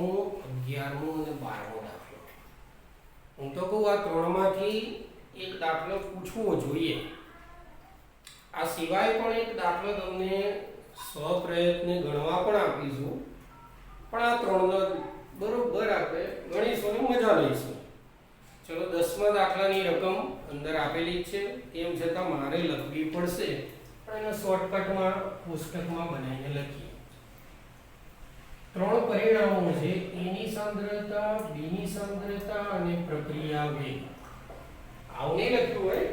10મો 11મો અને 12મો દાખલો. હું તો કહું આ ત્રણમાંથી એક દાખલો પૂછવો જોઈએ. આ સિવાય પણ એક દાખલો તમને સ્વપ્રયત્ને ગણવા પણ આપીશું, પણ આ ત્રણનો બરોબર આપણે ગણીશું અને મજા લઈશું. ચલો 10મા દાખલાની રકમ અંદર આપેલી છે, તેમ છતાં મારે લખવી પડશે, પણ એને શોર્ટકટમાં પુસ્તકમાં બનાવીને લખીએ. ત્રણ પરિણામો છે: એની સાંદ્રતા, બીની સાંદ્રતા અને પ્રક્રિયા વેગ. આવું નહીં લખ્યું હોય,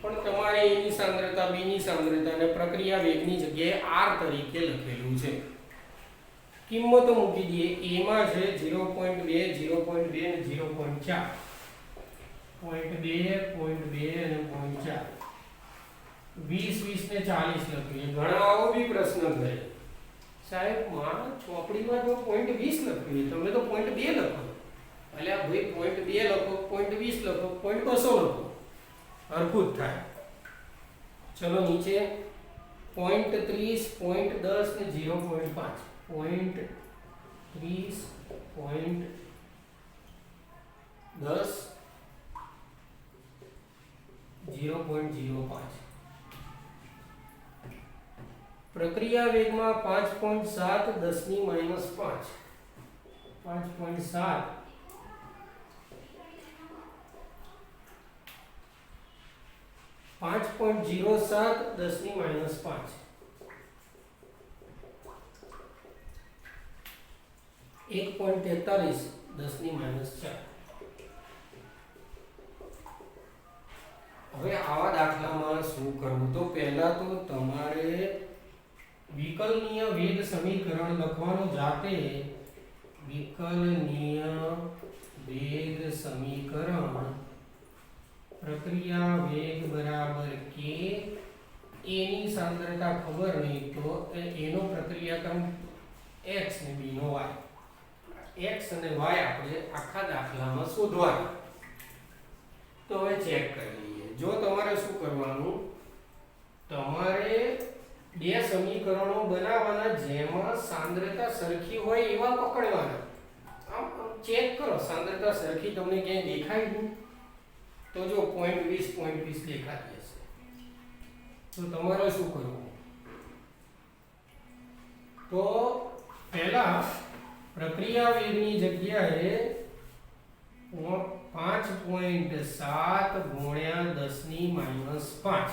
પણ તમારે એની સાંદ્રતા, બીની સાંદ્રતા અને પ્રક્રિયા વેગની જગ્યાએ r તરીકે લખેલું છે. કિંમતો મૂકી દઈએ. a માં છે 0.2, 0.2 અને 0.4. 0.2, 0.2 અને 0.4. 20, 20 ને 40 લખીએ. ઘણા આવો બી પ્રશ્ન કરે, સાહેબ ચોપડીમાં તો 0.20 લખ્યું, તમે તો 0.2 લખો. એટલે ભાઈ 0.2 લખો, 0.20 લખો, 0.200 લખો, હરખું જ થાય. ચલો નીચે 0.30, 0.10 ને 0.5. 0.30, 0.10, 0.05. પ્રક્રિયા વેગમાં 5.7 10 ની -5. 5.7 5.07 10 ની -5. 1.43 10 ની -4. હવે આવા દાખલામાં શું કરવું? તો પહેલા તો તમારે વિકલનીય વેગ સમીકરણ લખવાનું જાતે. વિકલનીય વેગ સમીકરણ પ્રક્રિયા વેગ બરાબર k. એની સાંદ્રતા ખબર નહીં તો એનો પ્રક્રિયાક્રમ x ને b નો y. x અને y આપણે આખા દાખલામાં શોધવાના. તો હવે ચેક કરી લઈએ. જો તમારે શું કરવાનું, તમારે બે સમીકરણો બનાવવાના જેમાં સાંદ્રતા સરખી હોય એવા પકડવાના. આમ ચેક કરો, સાંદ્રતા સરખી તમને ક્યાંય દેખાય નહીં તો જો 0.20 0.20 દેખાતી હશે તો તમારે શું કરવું? તો પહેલા પ્રક્રિયા વેગની જગ્યાએ 5.7 ગુણ્યા 10 ની -5.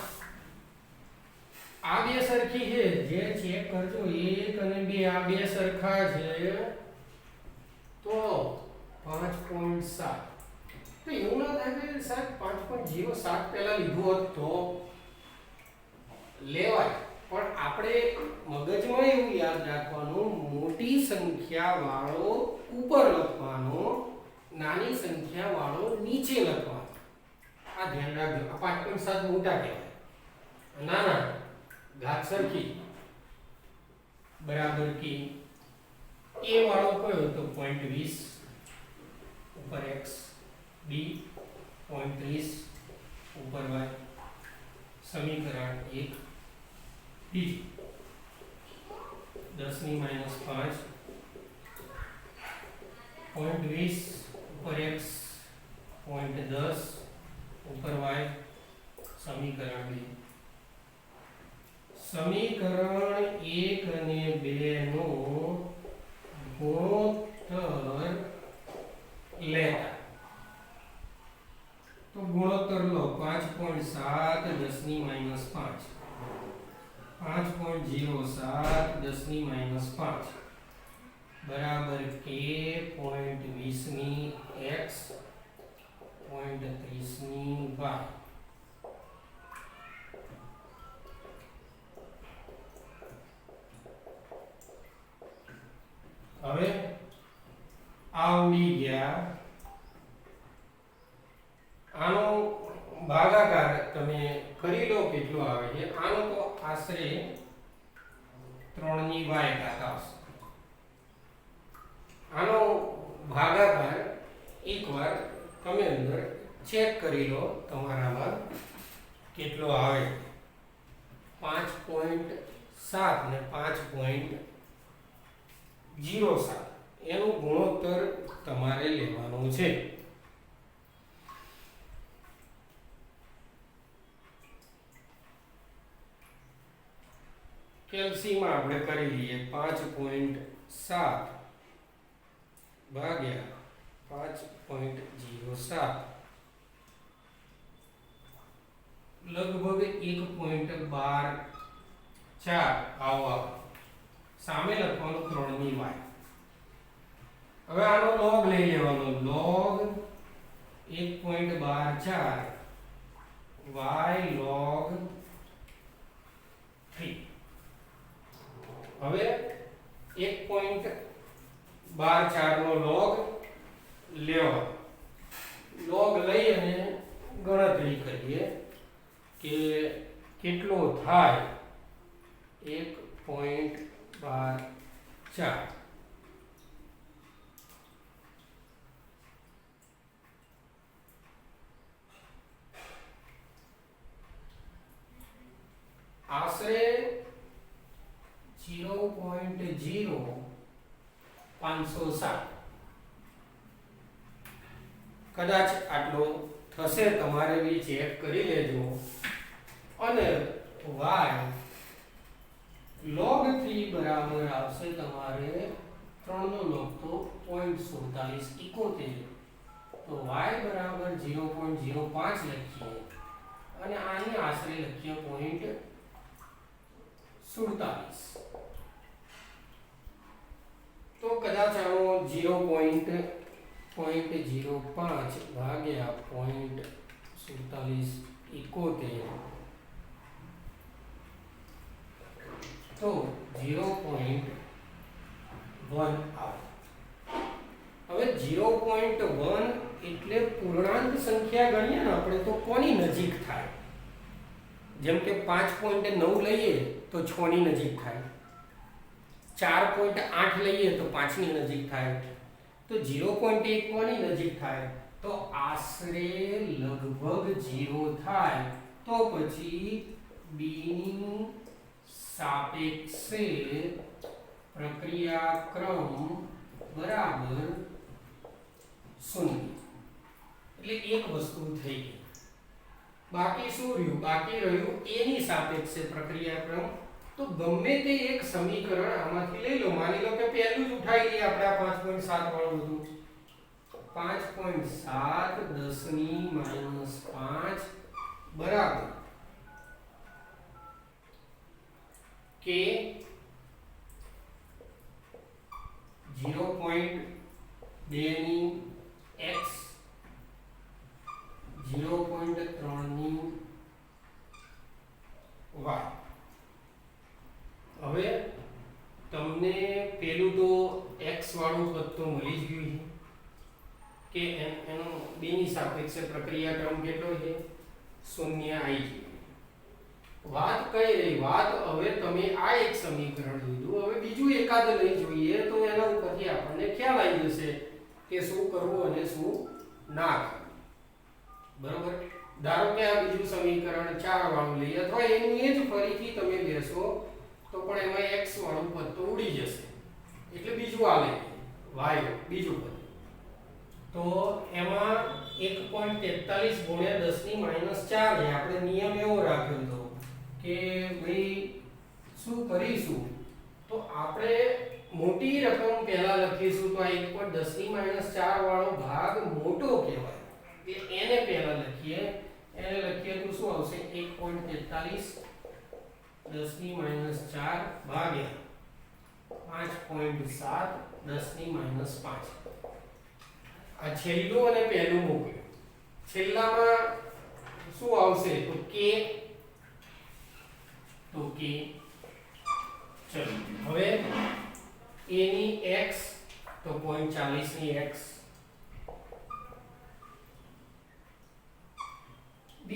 આ બે સરખી છે, જે ચેક કરજો 1 અને 2 આ બે સરખા છે તો 5.7. તો એવું ના થાય કે સાહેબ 5.07 પહેલા લીધું હોત તો લેવાય, પણ આપણે મગજમાં એવું યાદ રાખવાનું, મોટી સંખ્યા વાળો ઉપર લખવાનો, નાની સંખ્યા વાળો નીચે લખવાનો. આ ધ્યાન રાખજો. આ 5.7 મોટા કહેવાય, નાના ઘાત સરખી બરાબર કે a વાળો કયો તો 0.20 ઉપર x, b 0.30 ઉપર y. સમીકરણ 1 બીજું 10 ની -5 0.20 ઉપર x, 0.10 ઉપર y. સમીકરણ 2. સમીકરણ 1 અને 2 નો ગુણોત્તર લેતા. તો ગુણોત્તર લો 5.7 10 ની -5. 5.07 10 ની -5 બરાબર k 0.20 ની x, 0.30 ની y. હવે આવડી ગયા. આનો ભાગાકાર તમે કરી લો કેટલો આવે છે. આનો તો આશરે 3 ની y ઘાત આવશે. આનો ભાગાકાર એકવાર તમે અંદર ચેક કરી લો તમારામાં કેટલો આવે. 5.7 ને 5.07 એનો ગુણોત્તર તમારે લેવાનો છે. કેલ્સીમાં આપણે કરી લઈએ 5.7 ભાગ્યા 5.07 લગભગ 1.124 આવો સામે લખવાનું 3 ની y. હવે આનો log લઈ લેવાનો, log 1.124 y log 3. હવે 1.124 નો log લેવાનો, log લઈ અને ગણતરી કરીએ કે કેટલો થાય 1.124. આશરે 0.0507 કદાચ આટલો થશે, તમારે બી ચેક કરી લેજો. અને y log 3 બરાબર આવશે તમારે 3 નો log તો 0.4771, તો y બરાબર 0.05 લખીએ અને આને આશરે લખીએ 0.47. તો કદાચ આનો 0.05 ભાગ્યા 0.4771 તો 0.1 આવે. હવે 0.1 એટલે પૂર્ણાંક સંખ્યા ગણીએ ને આપણે તો કોની નજીક થાય? જેમ કે 5.9 લઈએ તો 6 ની નજીક થાય, 4.8 લઈએ તો 5 ની નજીક થાય, તો 0.1 કોની નજીક થાય? તો આશરે લગભગ 0 થાય. તો પછી b ની સાપેક્ષે પ્રક્રિયા ક્રમ બરાબર 0. એટલે એક વસ્તુ થઈ ગઈ. બાકી શું રહ્યું? બાકી રહ્યું a ની સાપેક્ષે પ્રક્રિયા ક્રમ. તો ગમે તે એક સમીકરણ આમાંથી લઈ લો. માની લો કે પહેલું જ ઉઠાઈ લઈએ આપણે આ 5.7 વાળું હતું. 5.7 10 ની -5 બરાબર કે 0.2 ની x 0.3 ની y. હવે તમને પેલું તો x વાળું પદ તો મળી જ ગયું છે કે એનો b ની સાપેક્ષે પ્રક્રિયા ક્રમ કેટલો છે? 0 આવી ગયું. વાત કઈ રહી? વાત હવે તમે આ એક સમીકરણ લીધું, હવે બીજું એકાદ લઈ જોઈએ તો એના ઉપરથી આપણને ખ્યાલ આવી જશે કે શું કરવું અને શું ના કરવું. બરોબર? ધારો કે આ બીજું સમીકરણ 4 વાળું લઈએ અથવા એનું એ જ ફરીથી તમે લેશો તો પણ એમાં x વાળું પદ તો ઉડી જશે. એટલે બીજું આવે y બીજું પદ. તો એમાં 1.43 ગુણ્યા 10 ની -4 છે. આપણે નિયમ એવો રાખ્યો હતો કે ભાઈ શું કરીશું? તો આપણે મોટી રકમ પહેલા લખીશું. તો આ 1.10 ની -4 વાળો ભાગ મોટો કહેવાય, એટલે એને પહેલા લખીએ. એને લખીએ તો શું આવશે? 1.43 10 ની -4 ભાગ્યા 5.7 10 ની -5. આ છેલ્લું અને પહેલું મૂક્યું. છેલ્લામાં શું આવશે? તો k. ચલો હવે a ની x તો 0.40 ની x, b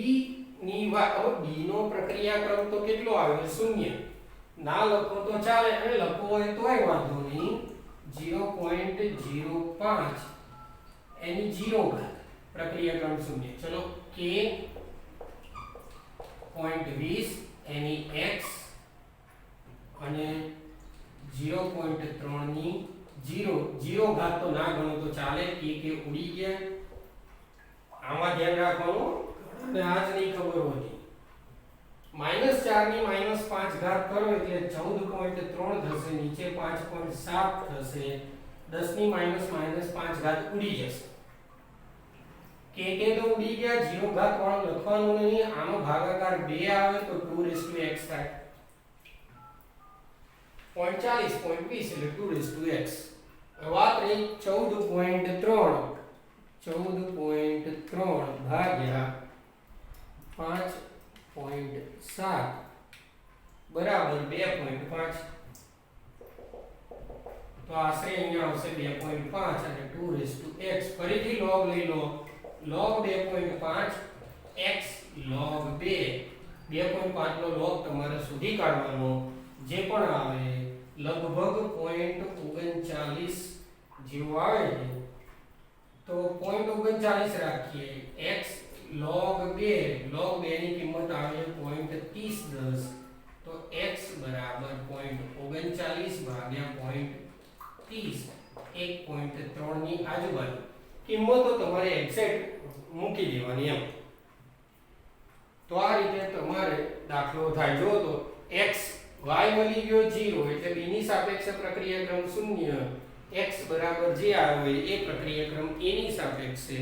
ની y. હવે b નો પ્રક્રિયા ક્રમ તો કેટલો આવ્યો? 0. ના લખો તો ચાલે અને લખો હોય તોય વાંધો નહીં. 0.05 એની 0 ઘાત પ્રક્રિયા ક્રમ 0. ચલો k 0.20 એની x અને 0.3 ની 0 ઘાત તો ના ગણો તો ચાલે, કે ઉડી ગયા. આમાં ધ્યાન રાખવાનું અને આ જ નહીં ખબર હોતી. -4 ની -5 ઘાત કરો એટલે 14.3 થશે, નીચે 5.7 થશે, 10 ની -5 ઘાત ઉડી જશે. કે તો ઉડી ગયા, 0 ઘાત વાળું લખવાનું નહીં. આનો ભાગાકાર 2 આવે તો 2x થાય. 0.40.20 એટલે 2x. વાત રહી 14.3 ભાગ્યા 5.7 બરાબર 2.5. તો આશરે અહીંયા આવશે 2.5 અને 2x. ફરીથી log લઈ લો. log 2.5 x log 2. 2.5 નો log તમારે શોધી કાઢવાનો. જે પણ આવે લગભગ 0.39 જેવું આવે છે તો 0.39 રાખીએ. x log 2 ની કિંમત આવે 0.3010 તો x બરાબર 0.39 ભાગ્યા 0.30 1.3 ની આજુબાજુ કિંમતો તમારે એક્ઝેક્ટ મૂકી દેવાની એમ. તો આ રીતે તમારે દાખલો થાય. જો તો x y મળી ગયો 0 એટલે b ની સાપેક્ષે પ્રક્રિયાક્રમ 0, x બરાબર જે આવ્યો હોય એ પ્રક્રિયાક્રમ a ની સાપેક્ષે.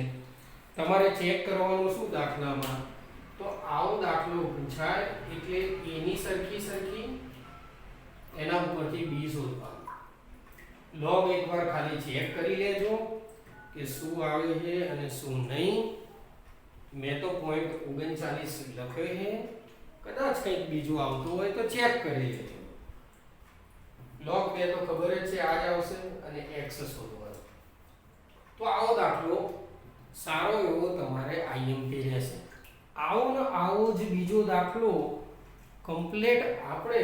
તમારે ચેક કરવાનું શું દાખલામાં, તો આવો દાખલો પૂછાય એટલે a ની સરખી એના ઉપરથી b શોધવાનું. log એકવાર ખાલી ચેક કરી લેજો કે શું આવે છે અને શું નહીં. મેં તો 0.39 લખ્યો છે, કદાચ કંઈક બીજું આવતું હોય તો ચેક કરી લેજો. log 2 તો ખબર જ છે આ જ આવશે અને x શોધવાનો. તો આવો દાખલો સારો એવો તમારે IMP રહેશે. આવો જ બીજો દાખલો કમ્પ્લીટ આપણે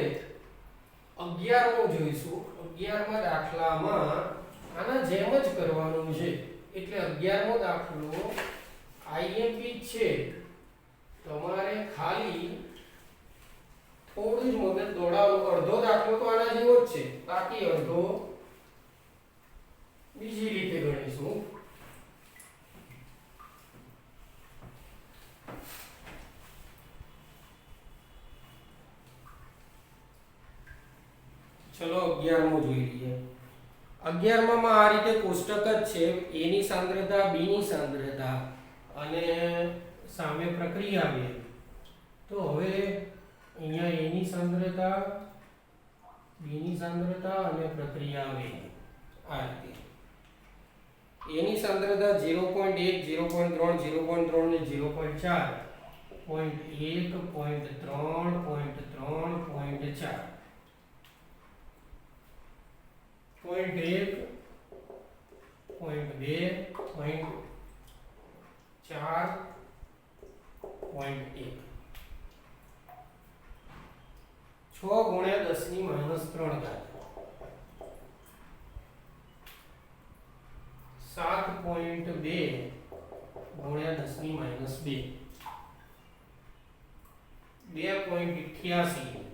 11મો જોઈશું. 11મા દાખલામાં આના જેમ જ કરવાનું છે. એટલે 11મો દાખલો IMP છે. તમારે ખાલી થોડું જ મગજ દોડાવવું. અડધો દાખલો તો આના જેવો જ છે, બાકી અડધો બીજી રીતે ગણીશું. ચલો 11મો જોઈ લઈએ. 11માં આ રીતે કોષ્ટક જ છે. a ની સાંદ્રતા, b ની સાંદ્રતા અને સામે પ્રક્રિયા વેગ. તો હવે અહીંયા a ની સાંદ્રતા, b ની સાંદ્રતા અને પ્રક્રિયા વેગ આ રીતે. a ની સાંદ્રતા 0.1 0.3 0.3 ને 0.4 0.1 0.3 0.4 0.1 0.2 0.4 0.1 6 ગુણ્યા 10 ની -3 ઘાત 7.2 ગુણ્યા 10 ની -2 2.88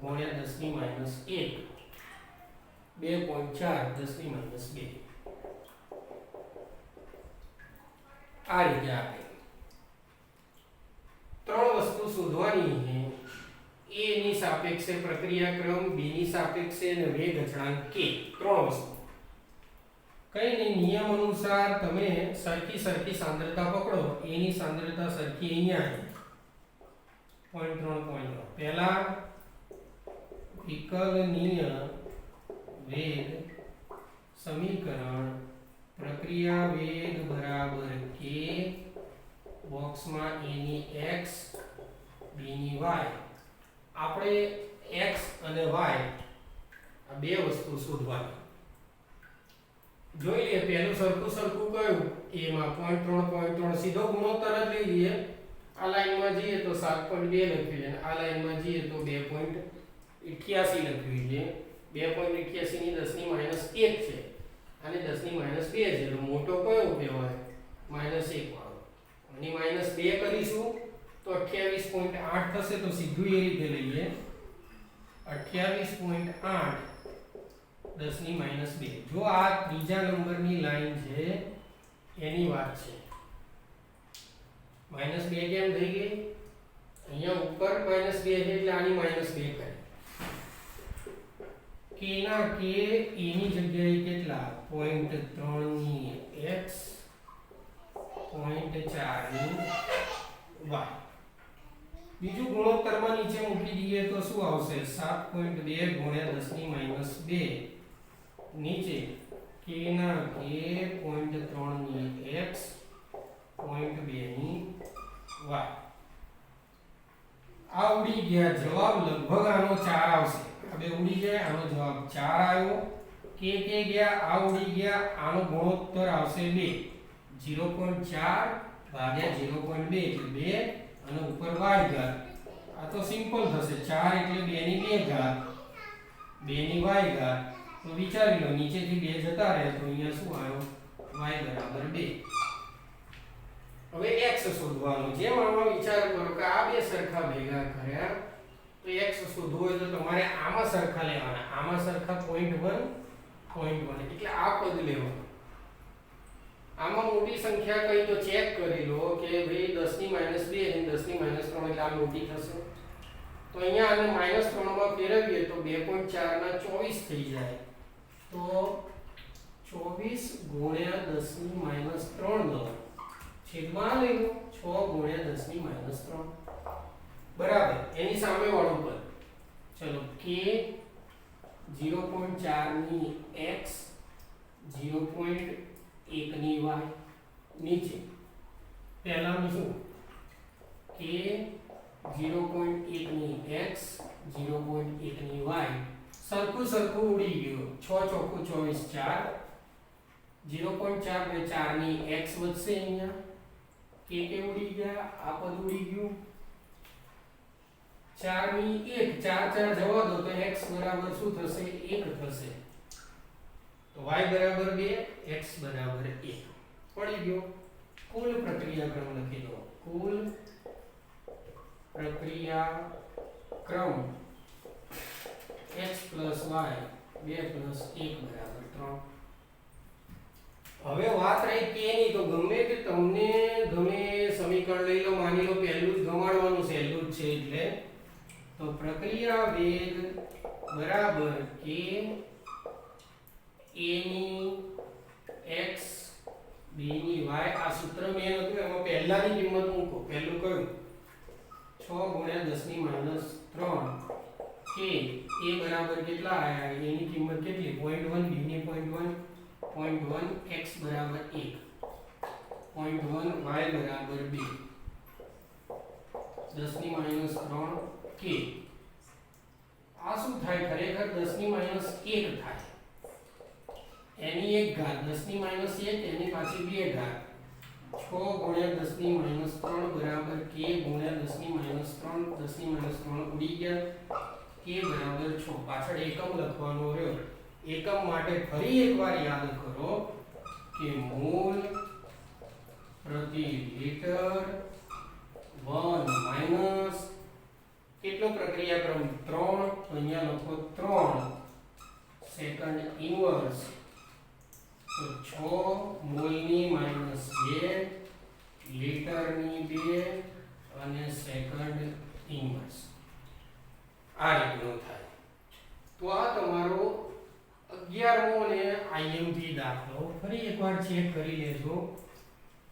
ગુણ્યા 10 ની -1 2.4 10 ની -2 આ રીતે આપે. ત્રણ વસ્તુ શોધવાની છે. a ની સાપેક્ષે પ્રક્રિયાક્રમ, b ની સાપેક્ષે અને વેગ અચળાંક k. ત્રણ વસ્તુ. કઈ નહીં, નિયમ અનુસાર તમે સરખી સાંદ્રતા પકડો. a ની સાંદ્રતા સરખી અહીંયા છે 0.3 પહેલા વિકલનીય વેગ સમીકરણ પ્રક્રિયા વેગ બરાબર k બોક્સમાં a ની x b ની y. આપણે x અને y આ બે વસ્તુ શોધવાની. જોઈ લઈએ પહેલું સરખું કયું, a માં 0.3 સીધો ગુણોત્તર જ લઈ લઈએ. આ લાઈનમાં જઈએ તો 7.2 લખી લે, આ લાઈનમાં જઈએ તો 2.88 લખી લે. 2.88 ની 10 ની -1 છે અને 10 ની -2 છે એટલે મોટો કયો કહેવાય? -1 વાળો. અને -2 કરીશું તો 28.8 થશે. તો સીધું એ રીતે લઈએ 28.8 10 ની -2. જો આ ત્રીજા નંબરની લાઈન છે એની વાત છે. -2 કેમ થઈ ગઈ? અહીંયા ઉપર -2 છે એટલે આની -2 કરે. k ના k e ની જગ્યાએ કેટલા? 0.3 ની x 0.4 ની y. બીજું ગુણોત્તરમાં નીચે મૂકી દઈએ તો શું આવશે? 7.2 ગુણ્યા 10 ની -2 નીચે k ના k 0.3 ની x 0.2 ની y. આ ઉડી ગયા. જવાબ લગભગ આનો 4 આવશે. આ બે ઉડી જાય, આનો જવાબ 4 આવ્યો. k ગયા, આ ઉડી ગયા, આનો ગુણોત્તર આવશે 2. 0.4 ભાગ્યા 0.2 એટલે 2 અને ઉપર y ઘાત. આ તો સિમ્પલ થશે. 4 એટલે 2 ની 2 ઘાત 2 ની y ઘાત. તો વિચારી લો, નીચેથી 2 જતા રહે તો અહીંયા શું આવ્યો? y બરાબર 2. હવે x શોધવાનો. જેમ આમાં વિચાર કરો કે આ બે સરખા ભેગા કર્યા તો x શોધવો હોય તો તમારે આમાં સરખા લેવાના. આમાં સરખા 0.1 એટલે આ પદ લેવાનું. આમાં મોટી સંખ્યા કઈ તો ચેક કરી લો કે ભાઈ 10 ની -2 અને 10 ની -3 એટલે આ મોટી થશે. તો અહીંયા આને -3 માં ફેરવીએ તો 2.4 ના 24 થઈ જાય. તો 24 ગુણ્યા 10 ની -3 નો છેદમાં લઈ લો 6 ગુણ્યા 10 ની -3 બરાબર એની સામે વાળું પદ. ચલો k 0.4 ની x 0.1 ની y નીચે પહેલાનું શું? k 0.1 ની x 0.1 ની y સરખું ઉડી ગયું. 6 ચોકુ 24 4 0.4 ને 4 ની x વધશે. અહીંયા k ઉડી ગયા, આ પદ ઉડી ગયું. 4 ની 1 4 જવા દો તો x બરાબર શું થશે? 1 થશે. તો y બરાબર 2 x બરાબર 1 પડી ગયો. કુલ પ્રક્રિયાક્રમ લખી દો. કુલ પ્રક્રિયાક્રમ x + y 2 + 1 બરાબર 3. હવે વાત રહી k ની. તો ગમે તે તમને ગમે સમીકરણ લઈ લો. માની લો પહેલું જ ગમાડવાનું સહેલું જ છે એટલે તો પ્રક્રિયા વેગ બરાબર k a ની x b ની y. આ સૂત્ર મેં હતું એમાં પહેલાની કિંમત મૂકો. પહેલું કયું? 6 ગુણ્યા 10 ની -3 k a બરાબર કેટલા આયા? a ની કિંમત કેટલી? 0.1 b ની 0.1 0.1 x બરાબર 1 0.1 y બરાબર 2 10 ની -3 k. આ શું થાય? ખરેખર 10 ની -1 થાય. એની 1 ઘાત 10 ની -1 એની પાછી 2 ઘાત 6 ગુણ્યા 10 ની -3 બરાબર k ગુણ્યા 10 ની -3 10 ની -3 ઉડી ગયા. k બરાબર 6. પાછળ એકમ લખવાનો રહ્યો. એકમ માટે ફરી એકવાર યાદ કરો કે મોલ પ્રતિ લિટર 1 માઈનસ કેટલો પ્રક્રિયાક્રમ? 3. તો અહીંયા લખો 3 સેકન્ડ ઇન્વર્સ. તો 6 મોલની -2 લિટરની 2 અને સેકન્ડ ઇન્વર્સ. આ રીતનું થાય. તો આ તમારો 11મો અને IMP દાખલો. ફરી એકવાર ચેક કરી લેજો.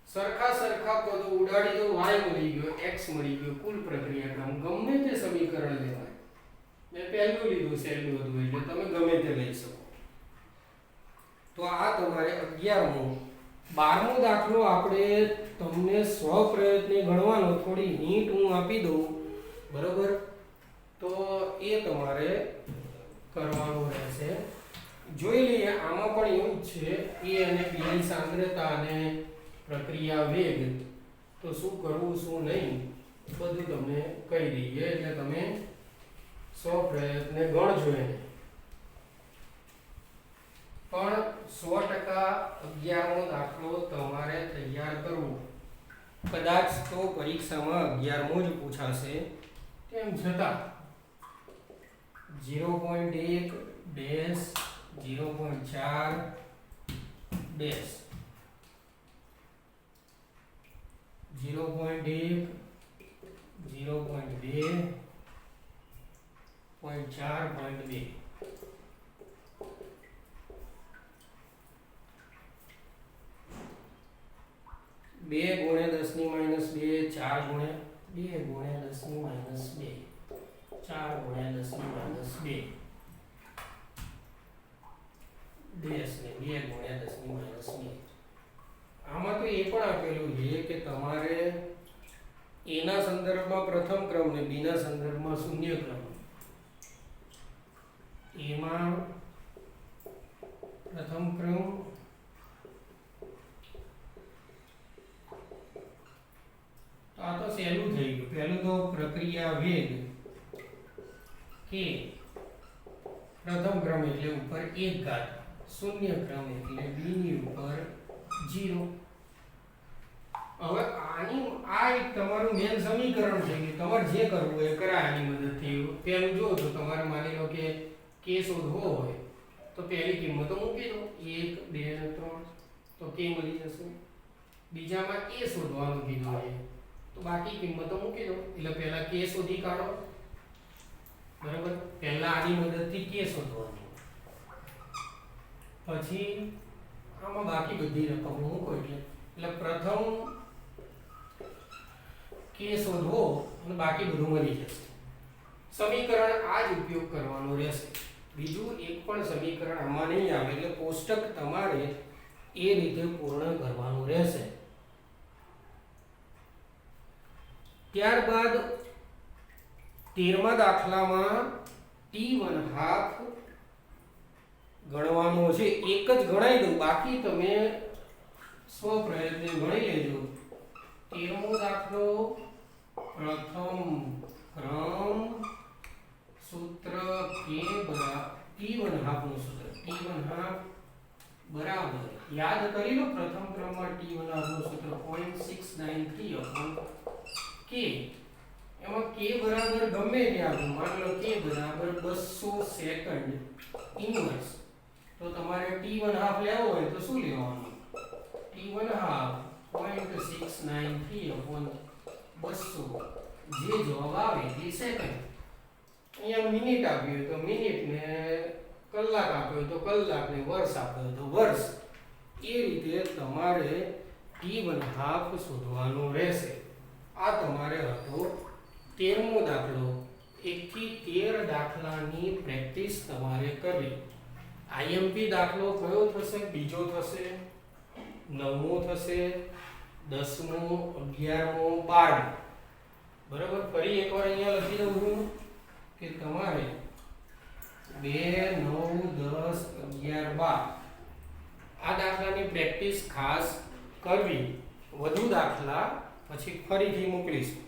સરખા પદો ઉડાડી દો. y મળી ગયો, x મળી ગયો. કુલ પ્રક્રિયાક્રમ ગમે તે સમીકરણ લેવાય. મેં પહેલું લીધું સહેલું હતું એટલે તમે ગમે તે લઈ શકો. તો આ તમારે 11મો. 12મો દાખલો આપણે તમને સ્વપ્રયત્ને ગણવાનો. થોડી હિન્ટ હું આપી દઉં બરોબર. તો એ તમારે કરવાનું રહેશે. જોઈ લઈએ. આમાં પણ એવું જ છે. a અને b ની સાંદ્રતા અને પ્રક્રિયા વેગ. તો શું કરવું શું નહીં બધું તમને કહી દઈએ એટલે તમે સ્વપ્રયત્ને ગણજો એને. પણ 100% 11મો દાખલો તમારે તૈયાર કરવો. કદાચ તો પરીક્ષામાં 11મો જ પૂછાશે. તેમ છતાં 0.1 ડેશ 0.4 ડેશ 0.1 0.2 0.4.2 2 ગુણ્યા 10 ની માઈનસ 2 4 ગુણ્યા 2 ગુણ્યા 10 ની માઈનસ 2 4 ગુણ્યા 10 ની માઈનસ 2 ડેશ ને 2 ગુણ્યા 10 ની માઈનસ 2 આમાં તો એ પણ આપેલું છે કે તમારે a ના સંદર્ભમાં પ્રથમ ક્રમ ને b ના સંદર્ભમાં શૂન્ય ક્રમ a માં પ્રથમ ક્રમ તો આ તો સહેલું થઈ ગયું પહેલું તો પ્રક્રિયા વેગ કે પ્રથમ ક્રમ એટલે ઉપર 1 ઘાત શૂન્ય ક્રમ એટલે b ની ઉપર 0 હવે આ એક તમારું મેન સમીકરણ છે કે તમારે જે કરવું હોય કરાય આની મદદથી પહેલું જો તો તમારે માની લો કે k શોધવો હોય તો પહેલી કિંમતો મૂકી દો 1 2 અને 3 તો k મળી જશે બીજામાં a શોધવાનું કીધું છે તો બાકી કિંમતો મૂકી દો એટલે પહેલા k શોધી કાઢો બરાબર પહેલા આની મદદથી k શોધવાની પછી આમાં બાકી બધી રકમો મૂકો એટલે પ્રથમ k શોધવો અને બાકી બધું મળી જશે સમીકરણ આ જ ઉપયોગ કરવાનો રહેશે બીજું એક પણ સમીકરણ આમાં નહીં આવે એટલે કોષ્ટક તમારે એ રીતે પૂર્ણ કરવાનું રહેશે ત્યારબાદ 13મા દાખલામાં t1/2 ગણવાનો છે એક જ ગણાઈ દઉં બાકી તમે સ્વપ્રયત્ને ગણી લેજો 13મો દાખલો પ્રથમ ક્રમ સૂત્ર k t1/2 નું સૂત્ર t1/2 બરાબર યાદ કરી લો પ્રથમ ક્રમમાં t1/2 નું સૂત્ર 0.693 k એમાં k બરાબર ગમે તે આપો માની લો k બરાબર 200 સેકન્ડ ઇન્વર્સ તો તમારે t1/2 લેવો હોય તો શું લેવાનું t1/2 0.693 200 જે જવાબ આવે તે સેકન્ડ અહીંયા મિનિટ આપ્યું હોય તો મિનિટ ને કલાક આપ્યો હોય તો કલાક ને વર્ષ આપ્યો હોય તો વર્ષ એ રીતે તમારે t1/2 શોધવાનું રહેશે આ તમારે હતો 13મો દાખલો 1 થી 13 દાખલાની પ્રેક્ટિસ તમારે કરવી IMP દાખલો કયો થશે બીજો થશે 9મો થશે 10મો 11મો 12મો બરાબર ફરી એકવાર અહીંયા લખી દઉં છું કે તમારે 2 9 10 11 12 આ દાખલાની પ્રેક્ટિસ ખાસ કરવી વધુ દાખલા પછી ફરીથી મોકલીશું